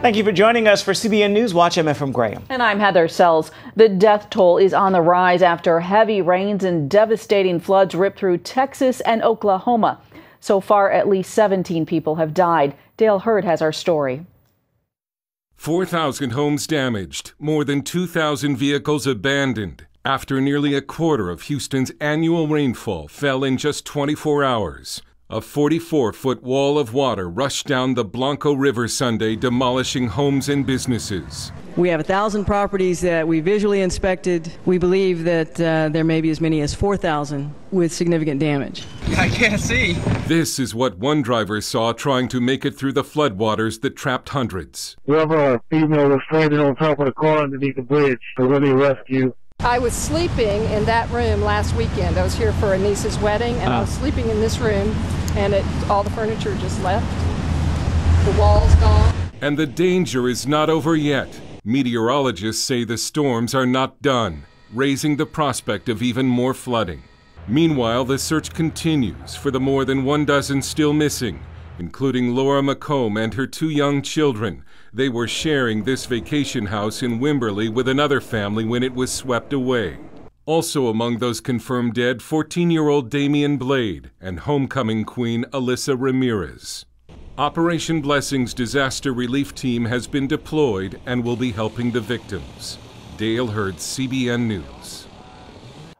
Thank you for joining us for CBN NewsWatch. I'm Ephraim Graham. And I'm Heather Sells. The death toll is on the rise after heavy rains and devastating floods ripped through Texas and Oklahoma. So far, at least 17 people have died. Dale Hurd has our story. 4,000 homes damaged, more than 2,000 vehicles abandoned, after nearly a quarter of Houston's annual rainfall fell in just 24 hours. A 44-foot wall of water rushed down the Blanco River Sunday, demolishing homes and businesses. We have 1,000 properties that we visually inspected. We believe that there may be as many as 4,000 with significant damage. I can't see. This is what one driver saw trying to make it through the floodwaters that trapped hundreds. Whoever female was standing on top of the car underneath the bridge for really rescue. I was sleeping in that room last weekend. I was here for a niece's wedding, and I was sleeping in this room, and all the furniture just left. The wall's gone. And the danger is not over yet. Meteorologists say the storms are not done, raising the prospect of even more flooding. Meanwhile, the search continues for the more than 12 still missing, including Laura McComb and her 2 young children. They were sharing this vacation house in Wimberley with another family when it was swept away. Also among those confirmed dead, 14-year-old Damian Blade and homecoming queen Alyssa Ramirez. Operation Blessing's disaster relief team has been deployed and will be helping the victims. Dale Hurd, CBN News.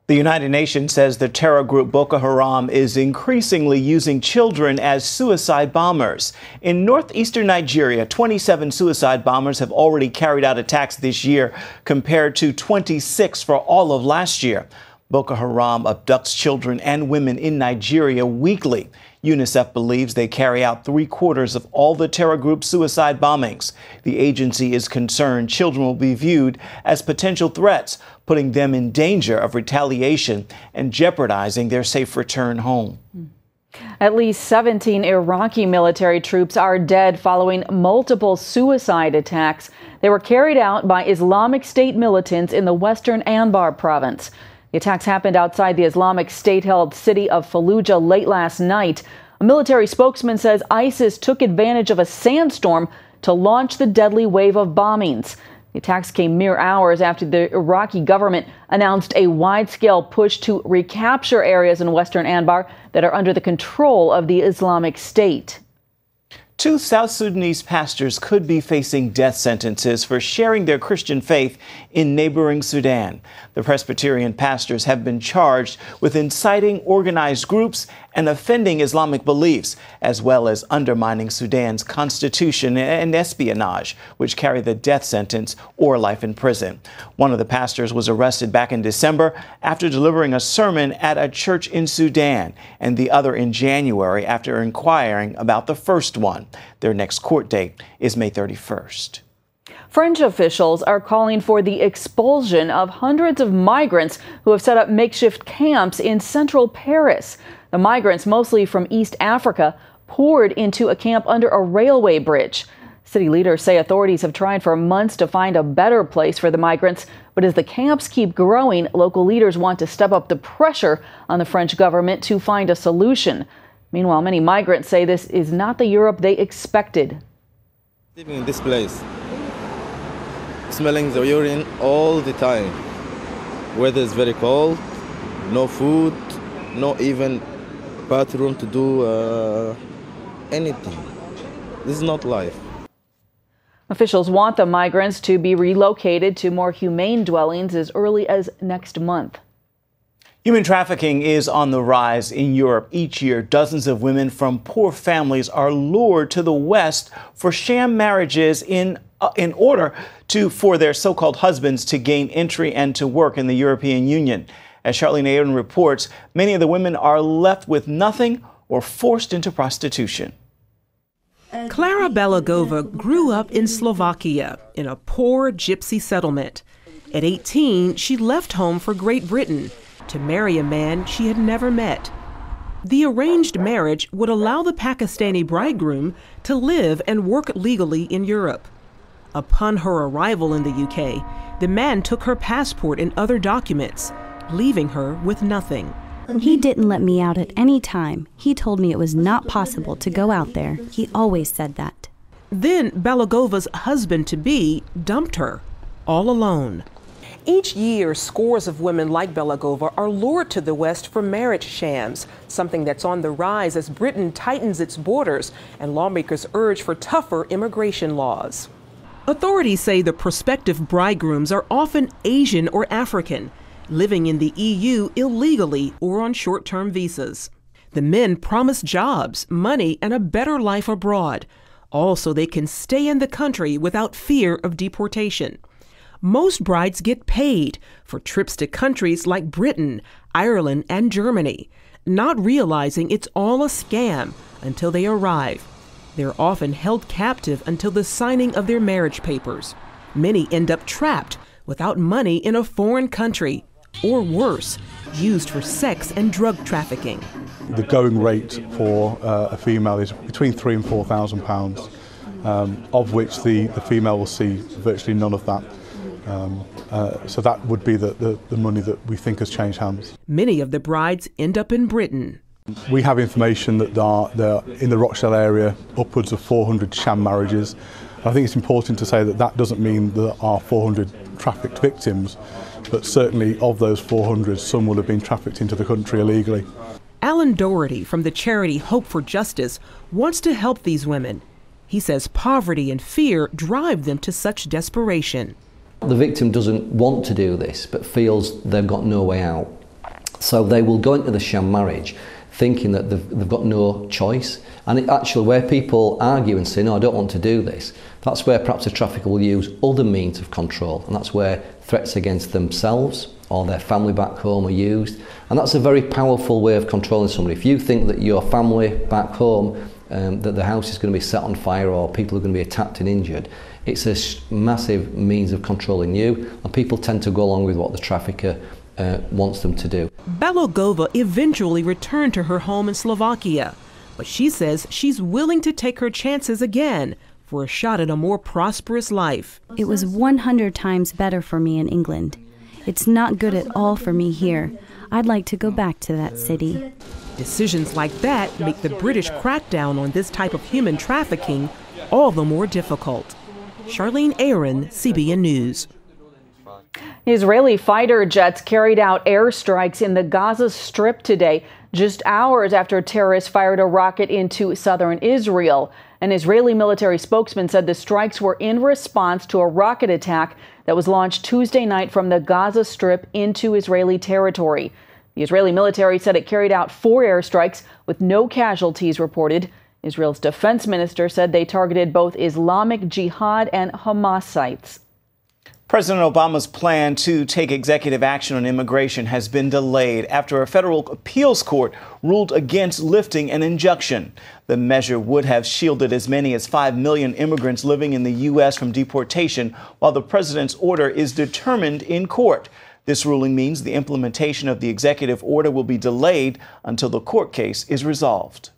The United Nations says the terror group Boko Haram is increasingly using children as suicide bombers. In northeastern Nigeria, 27 suicide bombers have already carried out attacks this year, compared to 26 for all of last year. Boko Haram abducts children and women in Nigeria weekly. UNICEF believes they carry out 3/4 of all the terror group's suicide bombings. The agency is concerned children will be viewed as potential threats, putting them in danger of retaliation and jeopardizing their safe return home. At least 17 Iraqi military troops are dead following multiple suicide attacks. They were carried out by Islamic State militants in the western Anbar province. The attacks happened outside the Islamic State-held city of Fallujah late last night. A military spokesman says ISIS took advantage of a sandstorm to launch the deadly wave of bombings. The attacks came mere hours after the Iraqi government announced a wide-scale push to recapture areas in western Anbar that are under the control of the Islamic State. 2 South Sudanese pastors could be facing death sentences for sharing their Christian faith in neighboring Sudan. The Presbyterian pastors have been charged with inciting organized groups and offending Islamic beliefs, as well as undermining Sudan's constitution and espionage, which carry the death sentence or life in prison. One of the pastors was arrested back in December after delivering a sermon at a church in Sudan, and the other in January after inquiring about the first one. Their next court date is May 31st. French officials are calling for the expulsion of hundreds of migrants who have set up makeshift camps in central Paris. The migrants, mostly from East Africa, poured into a camp under a railway bridge. City leaders say authorities have tried for months to find a better place for the migrants, but as the camps keep growing, local leaders want to step up the pressure on the French government to find a solution. Meanwhile, many migrants say this is not the Europe they expected. Living in this place, smelling the urine all the time. Weather is very cold, no food, no even bathroom to do anything. This is not life. Officials want the migrants to be relocated to more humane dwellings as early as next month. Human trafficking is on the rise in Europe. Each year, dozens of women from poor families are lured to the West for sham marriages in order for their so-called husbands to gain entry and to work in the European Union. As Charlene Aiden reports, many of the women are left with nothing or forced into prostitution. Klara Belagova grew up in Slovakia in a poor gypsy settlement. At 18, she left home for Great Britain to marry a man she had never met. The arranged marriage would allow the Pakistani bridegroom to live and work legally in Europe. Upon her arrival in the UK, the man took her passport and other documents, leaving her with nothing. He didn't let me out at any time. He told me it was not possible to go out there. He always said that. Then Balagova's husband-to-be dumped her, all alone. Each year, scores of women like Balagova are lured to the West for marriage shams, something that's on the rise as Britain tightens its borders and lawmakers urge for tougher immigration laws. Authorities say the prospective bridegrooms are often Asian or African, living in the EU illegally or on short-term visas. The men promise jobs, money, and a better life abroad, all so they can stay in the country without fear of deportation. Most brides get paid for trips to countries like Britain, Ireland, and Germany, not realizing it's all a scam until they arrive. They're often held captive until the signing of their marriage papers. Many end up trapped without money in a foreign country, or worse, used for sex and drug trafficking. The going rate for a female is between £3,000 and £4,000, of which the female will see virtually none of that. So that would be the money that we think has changed hands. Many of the brides end up in Britain. We have information that there are in the Rochdale area upwards of 400 sham marriages. I think it's important to say that that doesn't mean there are 400 trafficked victims, but certainly of those 400, some will have been trafficked into the country illegally. Alan Doherty from the charity Hope for Justice wants to help these women. He says poverty and fear drive them to such desperation. The victim doesn't want to do this, but feels they've got no way out. So they will go into the sham marriage thinking that they've got no choice. And actually where people argue and say, no, I don't want to do this, that's where perhaps a trafficker will use other means of control. And that's where threats against themselves or their family back home are used. And that's a very powerful way of controlling somebody. If you think that your family back home, that the house is going to be set on fire or people are going to be attacked and injured, it's a massive means of controlling you, and people tend to go along with what the trafficker wants them to do. Balagova eventually returned to her home in Slovakia, but she says she's willing to take her chances again for a shot at a more prosperous life. It was 100 times better for me in England. It's not good at all for me here. I'd like to go back to that city. Decisions like that make the British crackdown on this type of human trafficking all the more difficult. Charlene Aaron, CBN News. Israeli fighter jets carried out airstrikes in the Gaza Strip today, just hours after terrorists fired a rocket into southern Israel. An Israeli military spokesman said the strikes were in response to a rocket attack that was launched Tuesday night from the Gaza Strip into Israeli territory. The Israeli military said it carried out 4 airstrikes with no casualties reported. Israel's defense minister said they targeted both Islamic Jihad and Hamas sites. President Obama's plan to take executive action on immigration has been delayed after a federal appeals court ruled against lifting an injunction. The measure would have shielded as many as 5 million immigrants living in the U.S. from deportation, while the president's order is determined in court. This ruling means the implementation of the executive order will be delayed until the court case is resolved.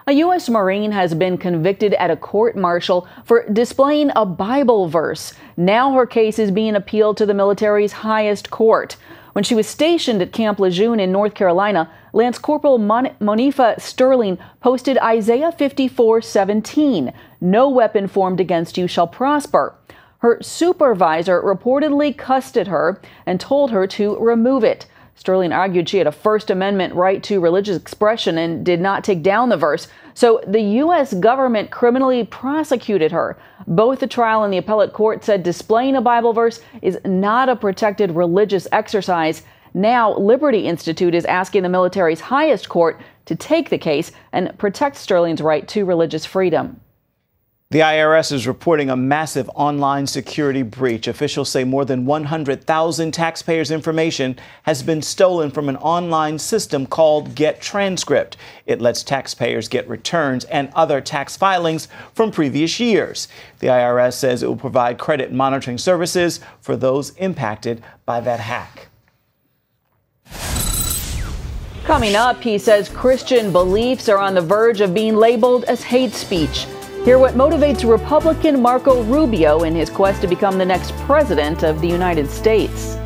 A U.S. Marine has been convicted at a court-martial for displaying a Bible verse. Now her case is being appealed to the military's highest court. When she was stationed at Camp Lejeune in North Carolina, Lance Corporal Monifa Sterling posted Isaiah 54:17, "No weapon formed against you shall prosper." Her supervisor reportedly cussed at her and told her to remove it. Sterling argued she had a First Amendment right to religious expression and did not take down the verse, so the U.S. government criminally prosecuted her. Both the trial and the appellate court said displaying a Bible verse is not a protected religious exercise. Now, Liberty Institute is asking the military's highest court to take the case and protect Sterling's right to religious freedom. The IRS is reporting a massive online security breach. Officials say more than 100,000 taxpayers' information has been stolen from an online system called Get Transcript. It lets taxpayers get returns and other tax filings from previous years. The IRS says it will provide credit monitoring services for those impacted by that hack. Coming up, he says Christian beliefs are on the verge of being labeled as hate speech. Hear what motivates Republican Marco Rubio in his quest to become the next president of the United States.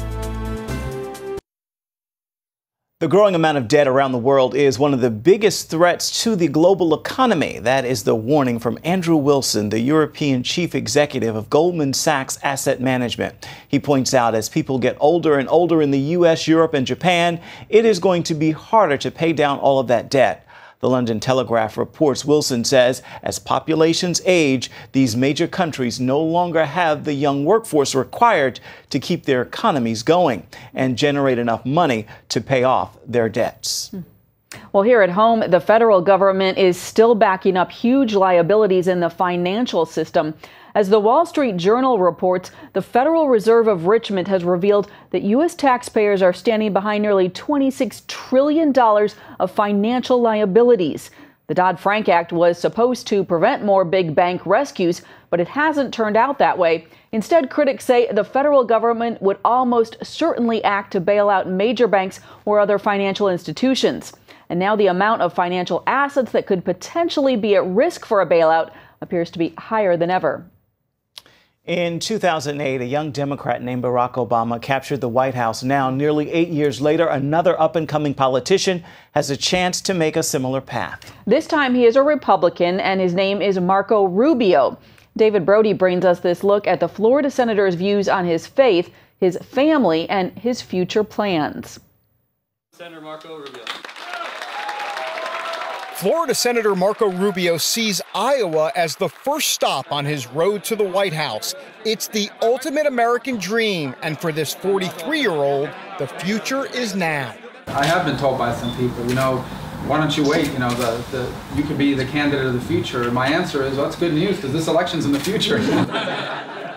The growing amount of debt around the world is one of the biggest threats to the global economy. That is the warning from Andrew Wilson, the European chief executive of Goldman Sachs Asset Management. He points out as people get older and older in the U.S., Europe, and Japan, it is going to be harder to pay down all of that debt. The London Telegraph reports Wilson says as populations age, these major countries no longer have the young workforce required to keep their economies going and generate enough money to pay off their debts. Well, here at home, the federal government is still backing up huge liabilities in the financial system. As the Wall Street Journal reports, the Federal Reserve of Richmond has revealed that U.S. taxpayers are standing behind nearly $26 trillion of financial liabilities. The Dodd-Frank Act was supposed to prevent more big bank rescues, but it hasn't turned out that way. Instead, critics say the federal government would almost certainly act to bail out major banks or other financial institutions. And now the amount of financial assets that could potentially be at risk for a bailout appears to be higher than ever. In 2008, a young Democrat named Barack Obama captured the White House. Now, nearly 8 years later, another up-and-coming politician has a chance to make a similar path. This time he is a Republican, and his name is Marco Rubio. David Brody brings us this look at the Florida senator's views on his faith, his family, and his future plans. Senator Marco Rubio. Florida Senator Marco Rubio sees Iowa as the first stop on his road to the White House. It's the ultimate American dream, and for this 43-year-old, the future is now. I have been told by some people, why don't you wait? You could be the candidate of the future. And my answer is, well, that's good news because this election's in the future.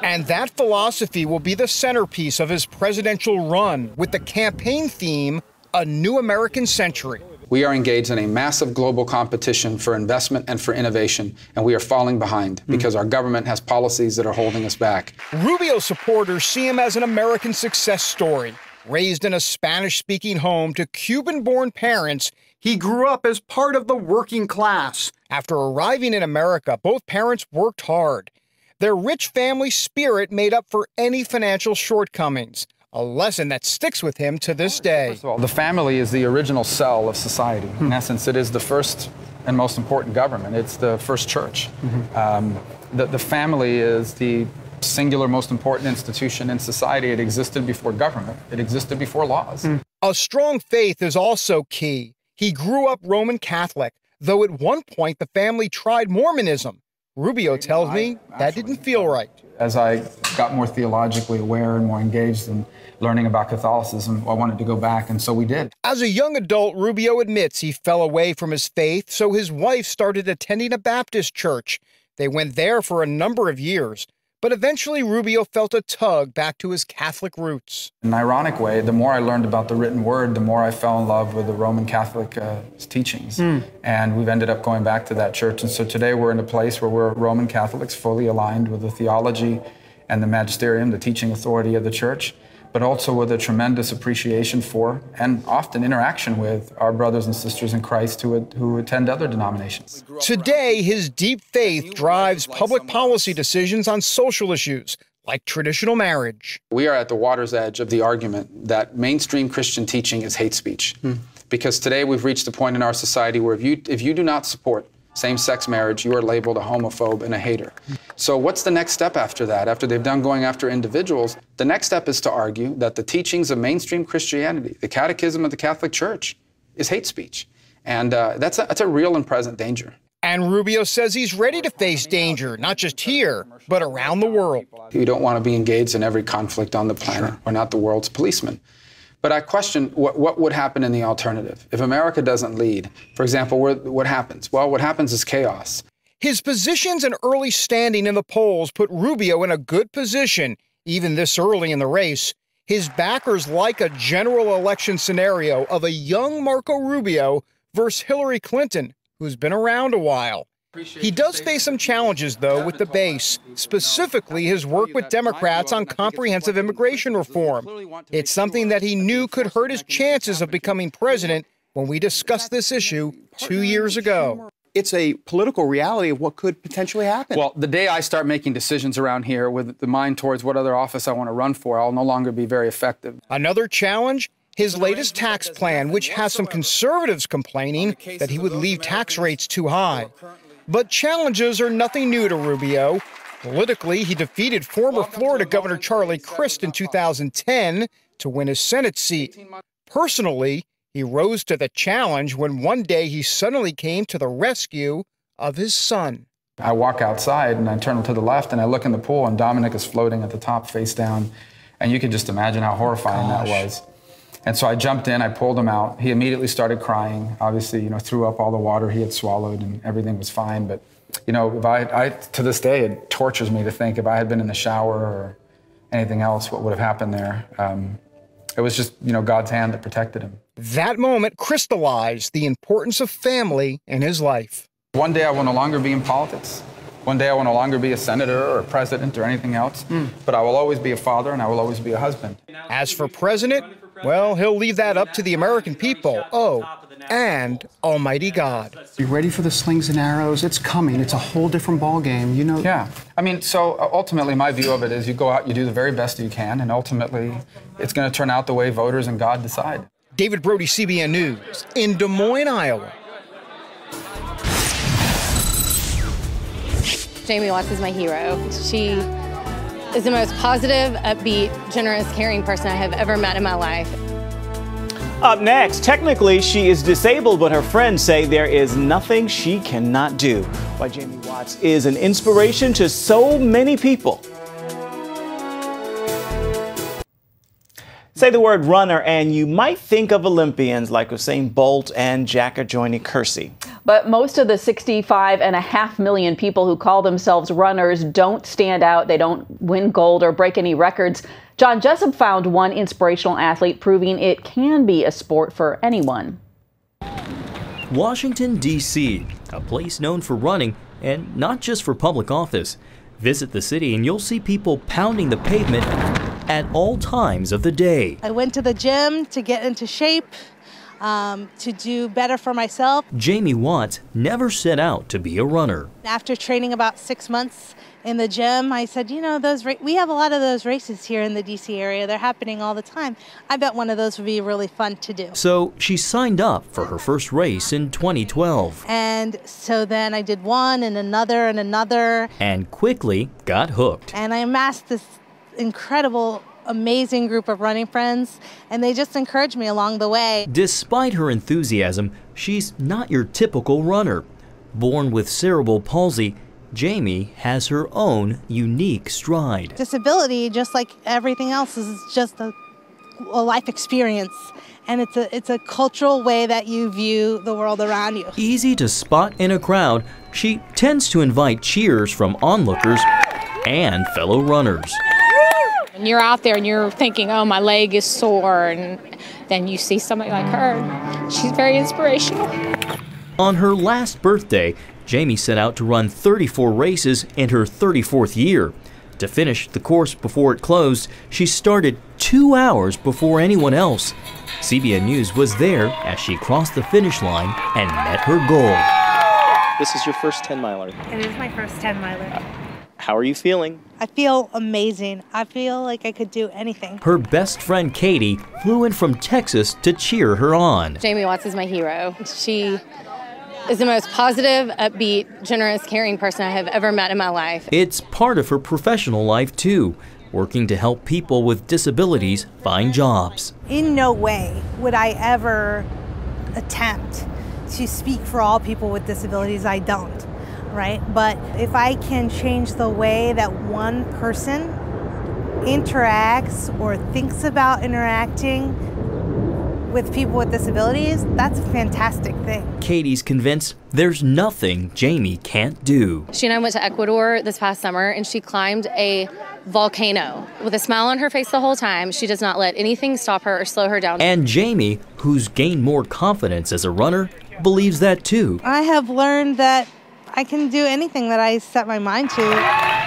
And that philosophy will be the centerpiece of his presidential run with the campaign theme, A New American Century. We are engaged in a massive global competition for investment and for innovation, and we are falling behind because our government has policies that are holding us back. Rubio supporters see him as an American success story. Raised in a Spanish-speaking home to Cuban-born parents, he grew up as part of the working class. After arriving in America, both parents worked hard. Their rich family spirit made up for any financial shortcomings. A lesson that sticks with him to this day. First of all, the family is the original cell of society. In essence, it is the first and most important government. It's the first church. The family is the singular most important institution in society. It existed before government. It existed before laws. A strong faith is also key. He grew up Roman Catholic, though at one point the family tried Mormonism. Rubio tells me that didn't feel right. As I got more theologically aware and more engaged in learning about Catholicism, I wanted to go back, and so we did. As a young adult, Rubio admits he fell away from his faith, so his wife started attending a Baptist church. They went there for a number of years, but eventually Rubio felt a tug back to his Catholic roots. In an ironic way, the more I learned about the written word, the more I fell in love with the Roman Catholic teachings. And we've ended up going back to that church. And so today we're in a place where we're Roman Catholics fully aligned with the theology and the magisterium, the teaching authority of the church, but also with a tremendous appreciation for and often interaction with our brothers and sisters in Christ who attend other denominations. Today, his deep faith drives public policy decisions on social issues, like traditional marriage. We are at the water's edge of the argument that mainstream Christian teaching is hate speech. Because today we've reached a point in our society where if you do not support same-sex marriage, you are labeled a homophobe and a hater. So what's the next step after that? After they've done going after individuals, the next step is to argue that the teachings of mainstream Christianity, the catechism of the Catholic Church, is hate speech. And that's a real and present danger. And Rubio says he's ready to face danger, not just here, but around the world. You don't want to be engaged in every conflict on the planet. We're not the world's policeman. But I question what would happen in the alternative. If America doesn't lead, for example, what happens? Well, what happens is chaos. His positions and early standing in the polls put Rubio in a good position, even this early in the race. His backers like a general election scenario of a young Marco Rubio versus Hillary Clinton, who's been around a while. He does face some challenges, though, with the base, specifically his work with Democrats on comprehensive immigration reform. It's something that he knew could hurt his chances of becoming president when we discussed this issue 2 years ago. It's a political reality of what could potentially happen. Well, the day I start making decisions around here with the mind towards what other office I want to run for, I'll no longer be very effective. Another challenge? his latest tax plan, which has some conservatives complaining that he would leave tax rates too high. But challenges are nothing new to Rubio. Politically, he defeated former Florida Governor Charlie Crist in 2010 to win his Senate seat. Personally, he rose to the challenge when one day he suddenly came to the rescue of his son. I walk outside and I turn to the left and I look in the pool and Dominic is floating at the top face down. And you can just imagine how horrifying that was. And so I jumped in, I pulled him out. He immediately started crying. Obviously, threw up all the water he had swallowed and everything was fine. But, if to this day, it tortures me to think if I had been in the shower or anything else, what would have happened there. It was just, God's hand that protected him. That moment crystallized the importance of family in his life. One day I will no longer be in politics. One day I will no longer be a senator or a president or anything else. But I will always be a father and I will always be a husband. As for president, well, he'll leave that up to the American people. And Almighty God. You ready for the slings and arrows? It's coming. It's a whole different ballgame, Yeah. So ultimately my view of it is you go out, you do the very best you can, and ultimately it's going to turn out the way voters and God decide. David Brody, CBN News, in Des Moines, Iowa. Jamie Watts is my hero. She is the most positive, upbeat, generous, caring person I have ever met in my life. Up next, technically she is disabled, but her friends say there is nothing she cannot do. Why Jamie Watts is an inspiration to so many people. Say the word runner and you might think of Olympians like Usain Bolt and Jacka Joyner Kersee. But most of the 65.5 million people who call themselves runners don't stand out. They don't win gold or break any records. John Jessup found one inspirational athlete proving it can be a sport for anyone. Washington, D.C., a place known for running and not just for public office. Visit the city and you'll see people pounding the pavement at all times of the day. I went to the gym to get into shape, to do better for myself. Jamie Watts never set out to be a runner. After training about 6 months in the gym, I said, we have a lot of those races here in the D.C. area. They're happening all the time. I bet one of those would be really fun to do. So she signed up for her first race in 2012. And so then I did one and another and another. And quickly got hooked. And I amassed this incredible, amazing group of running friends, and they just encouraged me along the way. Despite her enthusiasm, she's not your typical runner. Born with cerebral palsy, Jamie has her own unique stride. Disability, just like everything else, is just a life experience, and it's a cultural way that you view the world around you. Easy to spot in a crowd, she tends to invite cheers from onlookers and fellow runners. And you're out there and you're thinking, oh, my leg is sore, and then you see somebody like her. She's very inspirational. On her last birthday, Jamie set out to run 34 races in her 34th year. To finish the course before it closed, she started 2 hours before anyone else. CBN News was there as she crossed the finish line and met her goal. This is your first 10-miler. It is my first 10-miler. How are you feeling? I feel amazing. I feel like I could do anything. Her best friend Katie flew in from Texas to cheer her on. Jamie Watts is my hero. She is the most positive, upbeat, generous, caring person I have ever met in my life. It's part of her professional life too, working to help people with disabilities find jobs. In no way would I ever attempt to speak for all people with disabilities. I don't. Right? But if I can change the way that one person interacts or thinks about interacting with people with disabilities, that's a fantastic thing. Katie's convinced there's nothing Jamie can't do. She and I went to Ecuador this past summer, and she climbed a volcano with a smile on her face the whole time. She does not let anything stop her or slow her down. And Jamie, who's gained more confidence as a runner, believes that too. I have learned that I can do anything that I set my mind to.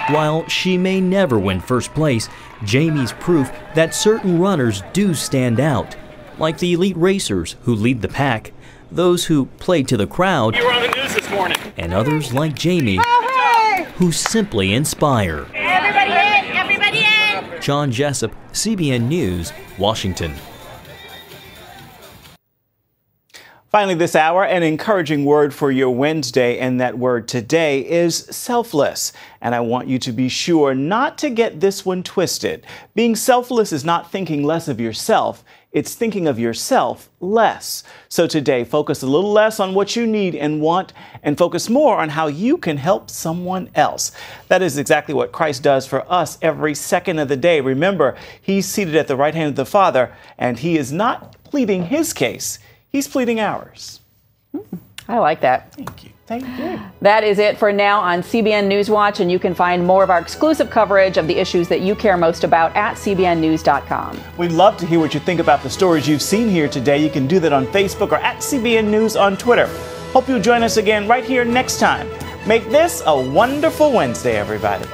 While she may never win first place, Jamie's proof that certain runners do stand out, like the elite racers who lead the pack, those who play to the crowd, you were on the news this morning, and others like Jamie, who simply inspire. Everybody in! Everybody in! John Jessup, CBN News, Washington. Finally this hour, an encouraging word for your Wednesday, and that word today is selfless. And I want you to be sure not to get this one twisted. Being selfless is not thinking less of yourself. It's thinking of yourself less. So today, focus a little less on what you need and want and focus more on how you can help someone else. That is exactly what Christ does for us every second of the day. Remember, he's seated at the right hand of the Father, and he is not pleading his case. He's pleading ours. I like that. Thank you. Thank you. That is it for now on CBN NewsWatch, and you can find more of our exclusive coverage of the issues that you care most about at cbnnews.com. We'd love to hear what you think about the stories you've seen here today. You can do that on Facebook or at CBN News on Twitter. Hope you'll join us again right here next time. Make this a wonderful Wednesday, everybody.